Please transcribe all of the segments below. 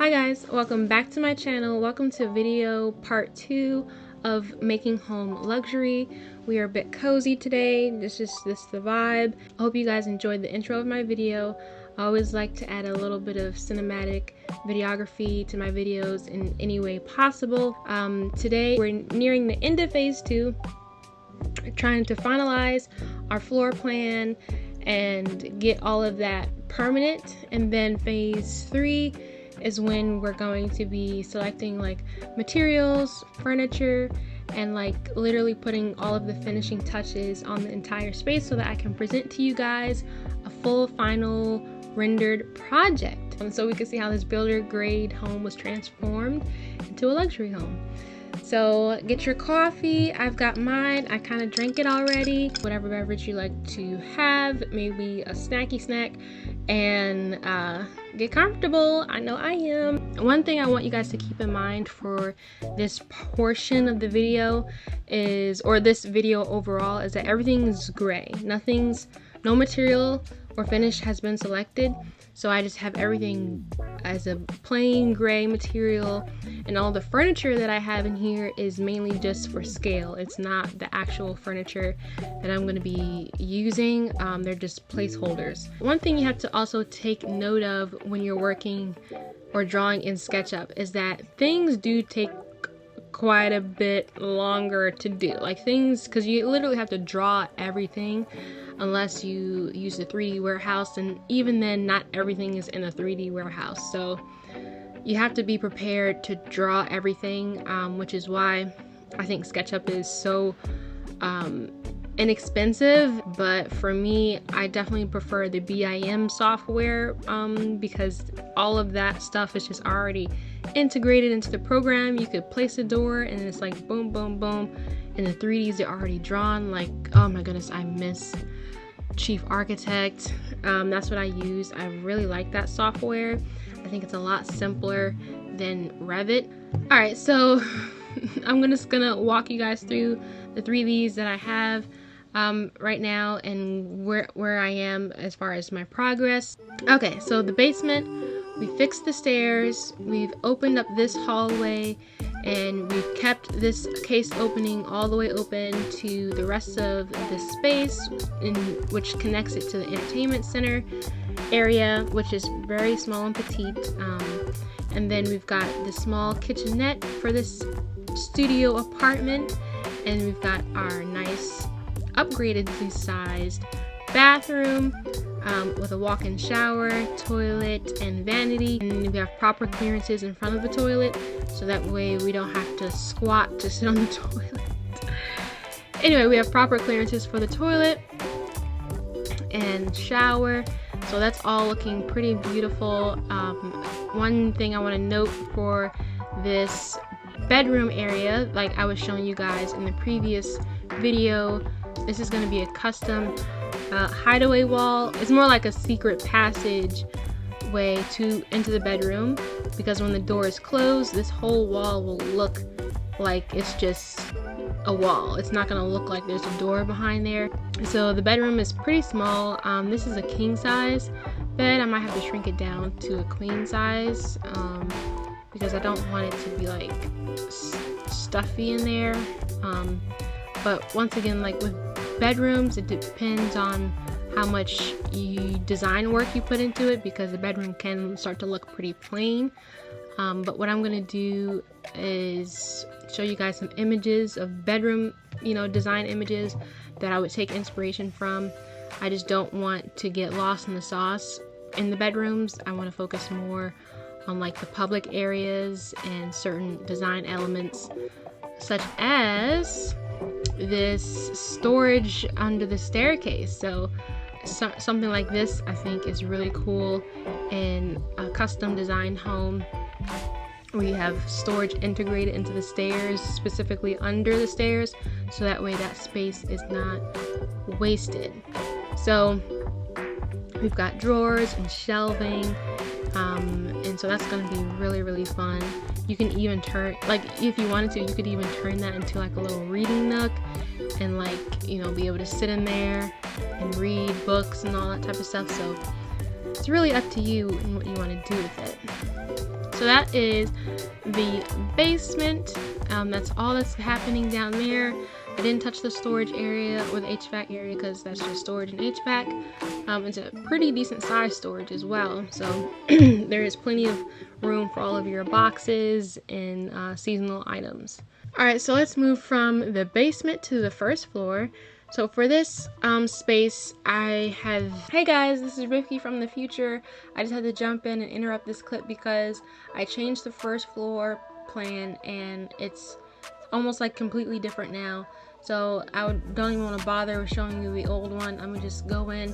Hi guys, welcome back to my channel. Welcome to video part 2 of making home luxury. We are a bit cozy today. This is the vibe. I hope you guys enjoyed the intro of my video. I always like to add a little bit of cinematic videography to my videos in any way possible. Today we're nearing the end of phase 2. We're trying to finalize our floor plan and get all of that permanent, and then phase 3 is when we're going to be selecting like materials, furniture, and like literally putting all of the finishing touches on the entire space so that I can present to you guys a full final rendered project. So we can see how this builder grade home was transformed into a luxury home. So get your coffee. I've got mine. I kind of drank it already. Whatever beverage you like to have, maybe a snacky snack, and get comfortable. I know I am. One thing I want you guys to keep in mind for this portion of the video is, or this video overall, is that everything's gray. No material or finish has been selected. So I just have everything as a plain gray material, and all the furniture that I have in here is mainly just for scale. It's not the actual furniture that I'm going to be using. They're just placeholders. One thing you have to also take note of when you're working or drawing in SketchUp is that things do take quite a bit longer to do. Like things, because you literally have to draw everything unless you use the 3D warehouse, and even then not everything is in a 3D warehouse. So you have to be prepared to draw everything, which is why I think SketchUp is so inexpensive. But for me, I definitely prefer the BIM software because all of that stuff is just already integrated into the program. You could place a door and it's like boom, boom, boom, and the 3Ds are already drawn. Like, oh my goodness, I miss Chief Architect. That's what I use. I really like that software. I think it's a lot simpler than Revit. All right, so I'm just gonna walk you guys through the 3Ds that I have right now and where I am as far as my progress. Okay, so the basement, we fixed the stairs, we've opened up this hallway, and we've kept this case opening all the way open to the rest of the space, which connects it to the entertainment center area, which is very small and petite. And then we've got the small kitchenette for this studio apartment, and we've got our nice upgradedly sized bathroom with a walk-in shower, toilet, and vanity. And we have proper clearances in front of the toilet, so that way we don't have to squat to sit on the toilet. Anyway, we have proper clearances for the toilet and shower, so that's all looking pretty beautiful. One thing I want to note for this bedroom area, like I was showing you guys in the previous video, this is going to be a custom hideaway wall. It's more like a secret passage way into the bedroom, because when the door is closed, this whole wall will look like it's just a wall. It's not going to look like there's a door behind there. So the bedroom is pretty small. This is a king size bed. I might have to shrink it down to a queen size because I don't want it to be like stuffy in there. But once again, like with bedrooms, it depends on how much design work you put into it, because the bedroom can start to look pretty plain. But what I'm gonna do is show you guys some images of bedroom, design images that I would take inspiration from. I just don't want to get lost in the sauce in the bedrooms. I want to focus more on like the public areas and certain design elements, such as this storage under the staircase. So something like this I think is really cool in a custom designed home where you have storage integrated into the stairs, specifically under the stairs, so that way that space is not wasted. So we've got drawers and shelving, and so that's going to be really, really fun. You can even turn, like if you wanted to, you could even turn that into like a little reading nook and like, be able to sit in there and read books and all that type of stuff. So it's really up to you and what you want to do with it. So that is the basement. That's all that's happening down there. I didn't touch the storage area or the HVAC area because that's just storage and HVAC. It's a pretty decent size storage as well, so there is plenty of room for all of your boxes and seasonal items. Alright, so let's move from the basement to the first floor. So for this space, I have... Hey guys, this is Rifki from the future. I just had to jump in and interrupt this clip because I changed the first floor plan and it's almost like completely different now. So I don't even want to bother with showing you the old one. I'm gonna just go in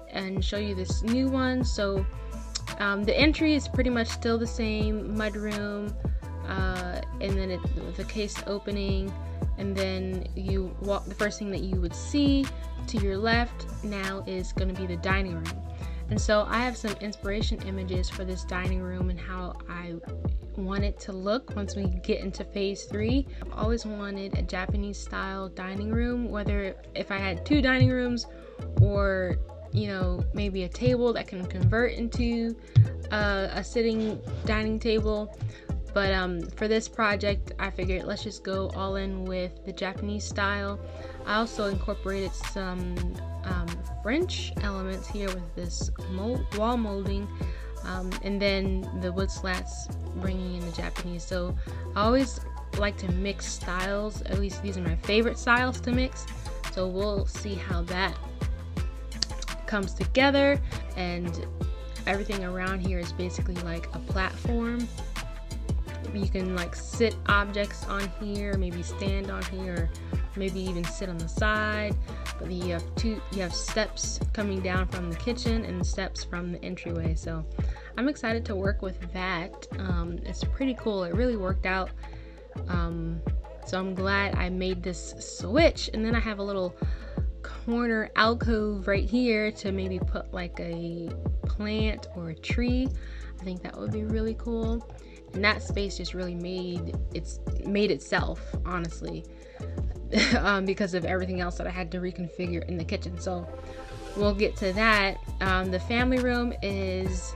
and show you this new one. So the entry is pretty much still the same, mudroom, and then the case opening, and then you walk. The first thing that you would see to your left now is going to be the dining room. And so I have some inspiration images for this dining room and how I want it to look once we get into phase 3. I've always wanted a Japanese style dining room, whether if I had 2 dining rooms or, you know, maybe a table that can convert into a sitting dining table. But for this project, I figured let's just go all in with the Japanese style. I also incorporated some French elements here with this wall molding, and then the wood slats bringing in the Japanese. So I always like to mix styles. At least these are my favorite styles to mix. So we'll see how that comes together. And everything around here is basically like a platform. You can like sit objects on here, maybe stand on here, or maybe even sit on the side. But you have steps coming down from the kitchen and steps from the entryway. So I'm excited to work with that. It's pretty cool. It really worked out. So I'm glad I made this switch. And then I have a little corner alcove right here to maybe put like a plant or a tree. I think that would be really cool. And that space just really made itself, honestly, because of everything else that I had to reconfigure in the kitchen. So we'll get to that. The family room is,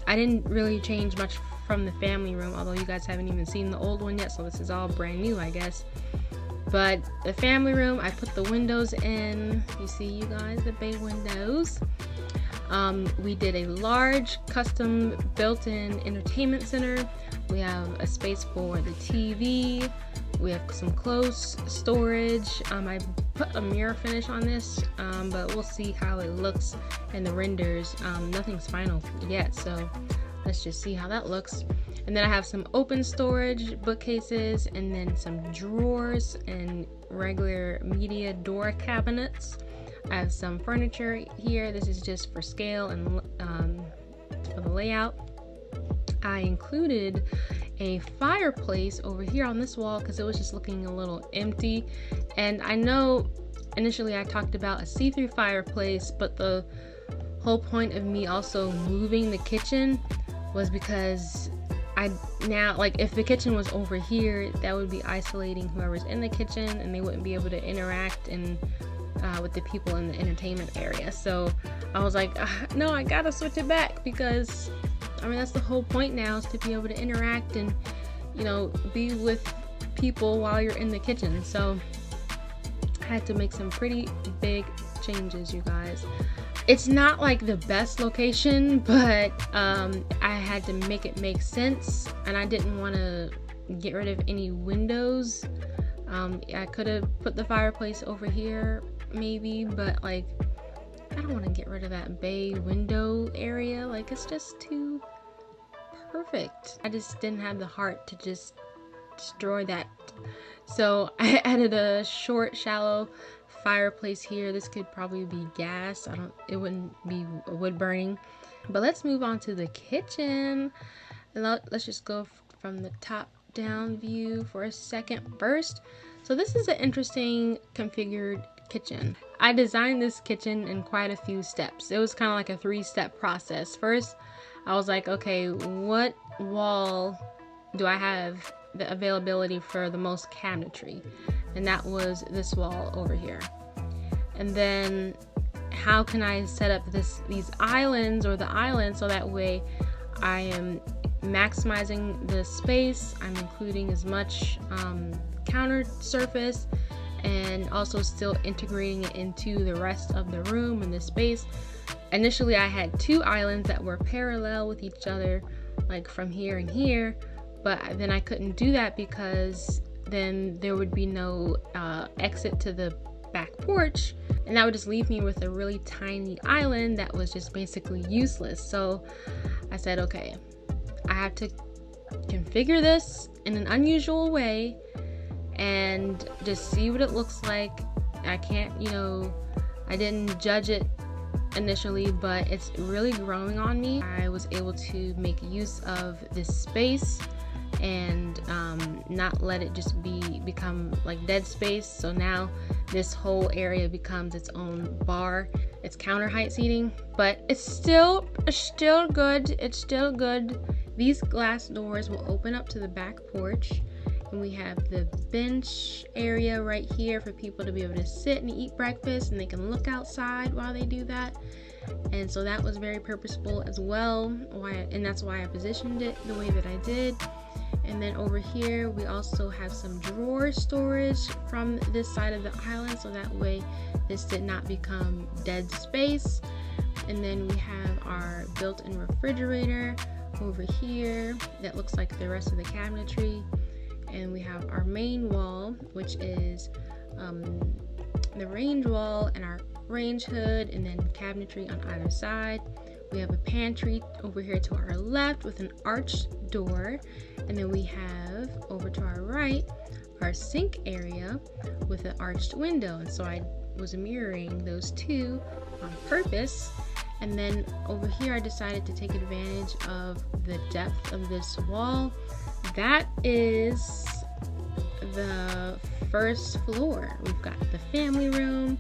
I didn't really change much from the family room, although you guys haven't even seen the old one yet, so this is all brand new, I guess. But the family room, I put the windows in. You see, you guys, the bay windows. We did a large custom built-in entertainment center. We have a space for the TV. We have some clothes storage. I put a mirror finish on this, but we'll see how it looks in the renders. Nothing's final yet, so let's just see how that looks. And then I have some open storage bookcases, and then some drawers and regular media door cabinets. I have some furniture here. This is just for scale and for the layout. I included a fireplace over here on this wall because it was just looking a little empty. And I know initially I talked about a see-through fireplace, but the whole point of me also moving the kitchen was because if the kitchen was over here, that would be isolating whoever's in the kitchen and they wouldn't be able to interact with the people in the entertainment area. So I was like, no, I gotta switch it back, because I mean, that's the whole point now, is to be able to interact and, you know, be with people while you're in the kitchen. So I had to make some pretty big changes, you guys. It's not like the best location, but I had to make it make sense, and I didn't want to get rid of any windows. I could have put the fireplace over here maybe, but like, I don't want to get rid of that bay window area. Like, it's just too perfect. I just didn't have the heart to just destroy that. So I added a short, shallow fireplace here. This could probably be gas. It wouldn't be wood burning. But let's move on to the kitchen. Let's just go from the top down view for a second first. So this is an interesting configured kitchen. I designed this kitchen in quite a few steps. It was kind of like a 3-step process. First, I was like, okay, what wall do I have the availability for the most cabinetry? And that was this wall over here. And then how can I set up these islands or the island so that way I am maximizing the space, I'm including as much counter surface, and also still integrating it into the rest of the room and the space. Initially I had 2 islands that were parallel with each other, like from here and here, but then I couldn't do that because then there would be no exit to the back porch, and that would just leave me with a really tiny island that was just basically useless. So I said, okay, I have to configure this in an unusual way and just see what it looks like. I can't, I didn't judge it initially, but it's really growing on me. I was able to make use of this space and not let it just become like dead space. So now this whole area becomes its own bar. It's counter height seating, but it's still good. It's still good. These glass doors will open up to the back porch, and we have the bench area right here for people to be able to sit and eat breakfast, and they can look outside while they do that. And so that was very purposeful as well, and that's why I positioned it the way that I did. And then over here we also have some drawer storage from this side of the island, so that way this did not become dead space. And then we have our built-in refrigerator over here that looks like the rest of the cabinetry. And we have our main wall, which is the range wall and our range hood, and then cabinetry on either side. We have a pantry over here to our left with an arched door, and then we have over to our right our sink area with an arched window. And so I was mirroring those two on purpose. And then over here I decided to take advantage of the depth of this wall. That is the first floor. We've got the family room,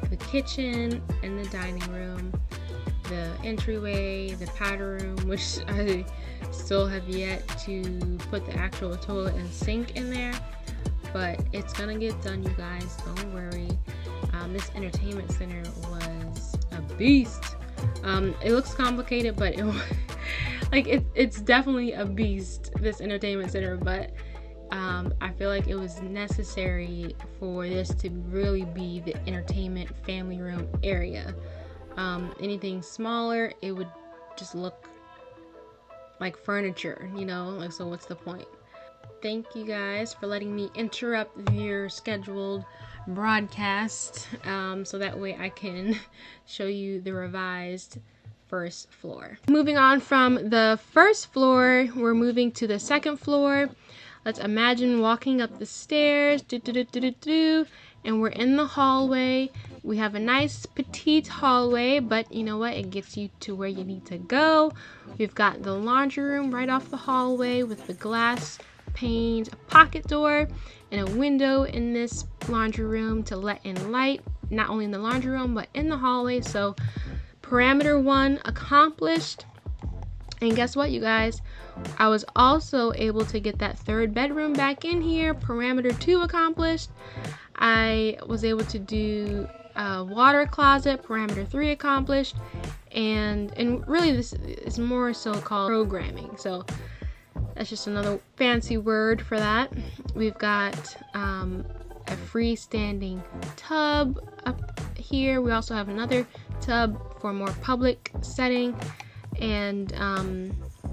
the kitchen, and the dining room, the entryway, the powder room, which I still have yet to put the actual toilet and sink in there, but it's gonna get done, you guys, don't worry. This entertainment center was a beast. It looks complicated, but it's definitely a beast, this entertainment center, but I feel like it was necessary for this to really be the entertainment family room area. Anything smaller, it would just look like furniture, so what's the point? Thank you guys for letting me interrupt your scheduled broadcast, so that way I can show you the revised first floor. Moving on from the first floor, we're moving to the second floor. Let's imagine walking up the stairs, and we're in the hallway. We have a nice petite hallway, but you know what? It gets you to where you need to go. We've got the laundry room right off the hallway with the glass panes, a pocket door, and a window in this laundry room to let in light, not only in the laundry room, but in the hallway. So parameter 1 accomplished. And guess what, you guys? I was also able to get that third bedroom back in here. Parameter 2 accomplished. I was able to do a water closet. Parameter 3 accomplished. And really this is more so called programming. So that's just another fancy word for that. We've got a freestanding tub up here. We also have another tub for more public setting. And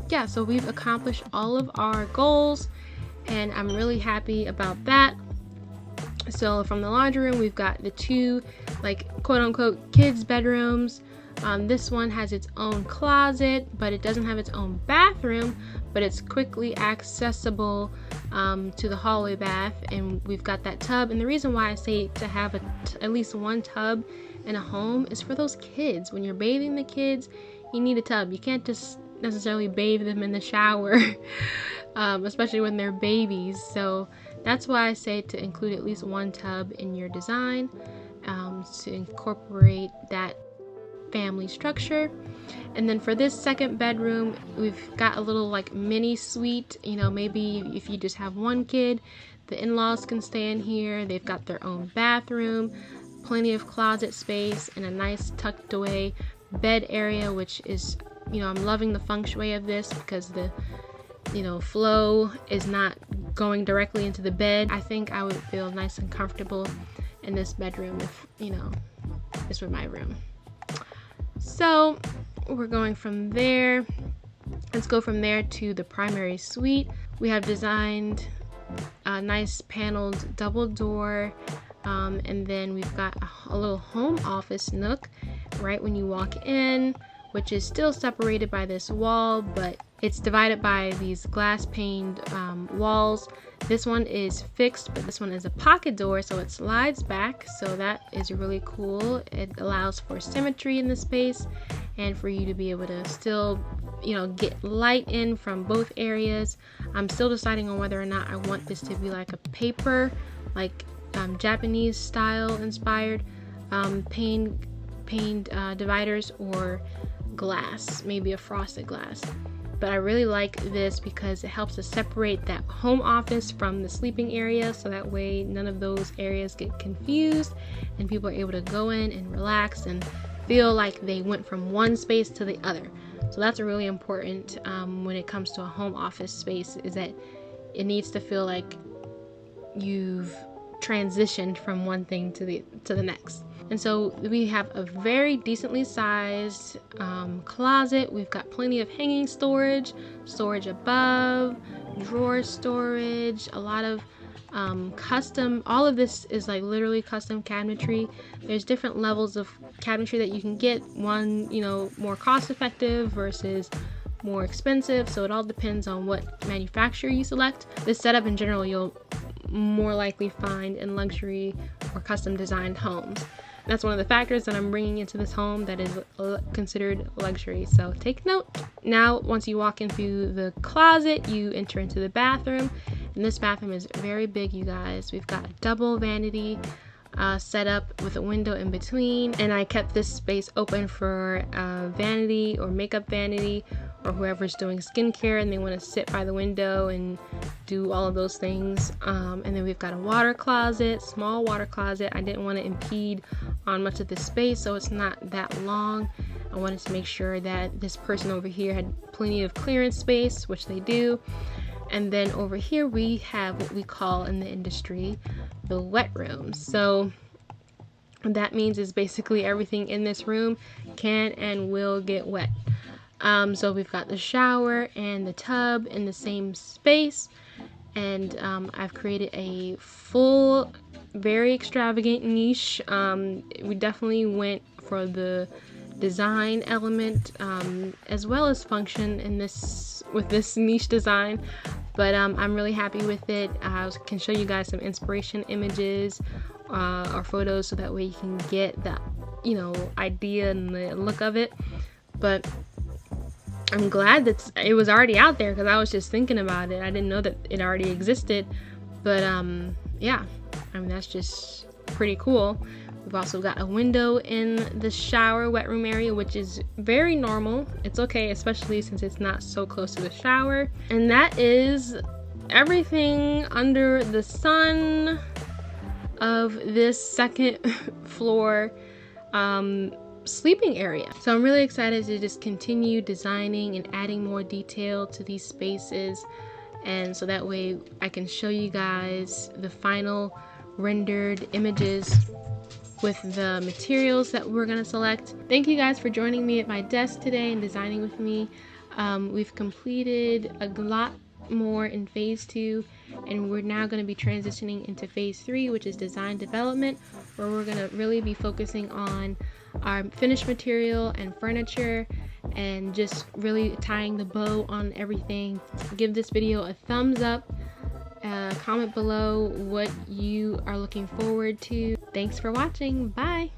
yeah, so we've accomplished all of our goals, and I'm really happy about that. So from the laundry room, we've got the 2 quote unquote kids bedrooms. This one has its own closet, but it doesn't have its own bathroom, but it's quickly accessible to the hallway bath. And we've got that tub. And the reason why I say to have at least one tub in a home is for those kids. When you're bathing the kids, you need a tub. You can't just necessarily bathe them in the shower, especially when they're babies. So that's why I say to include at least one tub in your design, to incorporate that family structure. And then for this second bedroom, we've got a little mini suite. Maybe if you just have one kid, the in-laws can stay in here. They've got their own bathroom. plenty of closet space and a nice tucked away bed area, which is, you know, I'm loving the feng shui of this because the, you know, flow is not going directly into the bed. I think I would feel nice and comfortable in this bedroom if, you know, this were my room. So we're going from there. Let's go from there to the primary suite. We have designed a nice paneled double door, and then we've got a little home office nook right when you walk in, which is still separated by this wall, but it's divided by these glass paned walls. This one is fixed, but this one is a pocket door, so it slides back, so that is really cool. It allows for symmetry in the space and for you to be able to still, you know, get light in from both areas. I'm still deciding on whether or not I want this to be like a paper, like Japanese style inspired paned dividers, or glass, maybe a frosted glass. But I really like this because it helps to separate that home office from the sleeping area, so that way none of those areas get confused and people are able to go in and relax and feel like they went from one space to the other. So that's really important when it comes to a home office space, is that it needs to feel like you've transitioned from one thing to the next. And so we have a very decently sized closet. We've got plenty of hanging storage above, drawer storage, a lot of custom, all of this is like literally custom cabinetry. There's different levels of cabinetry that you can get, one, you know, more cost effective versus more expensive, so it all depends on what manufacturer you select. This setup in general you'll more likely find in luxury or custom designed homes. That's one of the factors that I'm bringing into this home that is considered luxury, so take note. Now once you walk into the closet, you enter into the bathroom, and this bathroom is very big, you guys. We've got a double vanity set up with a window in between, and I kept this space open for vanity or makeup vanity, or whoever's doing skincare and they want to sit by the window and do all of those things. And then we've got a water closet, small water closet. I didn't want to impede on much of this space, so it's not that long. I wanted to make sure that this person over here had plenty of clearance space, which they do. And then over here we have what we call in the industry the wet room. So what that means is basically everything in this room can and will get wet. So we've got the shower and the tub in the same space, and I've created a full, very extravagant niche. We definitely went for the design element as well as function in this with this niche design, but I'm really happy with it. I can show you guys some inspiration images or photos, so that way you can get the, you know, idea and the look of it. But I'm glad that it was already out there, because I was just thinking about it. I didn't know that it already existed, but yeah, I mean, that's just pretty cool. We've also got a window in the shower wet room area, which is very normal. It's okay, especially since it's not so close to the shower. And that is everything under the sun of this second floor sleeping area. So I'm really excited to just continue designing and adding more detail to these spaces, and so that way I can show you guys the final rendered images with the materials that we're gonna select. Thank you guys for joining me at my desk today and designing with me. We've completed a lot more in phase 2, and we're now going to be transitioning into phase 3, which is design development, where we're going to really be focusing on our finished material and furniture, and just really tying the bow on everything. Give this video a thumbs up, comment below what you are looking forward to. Thanks for watching. Bye.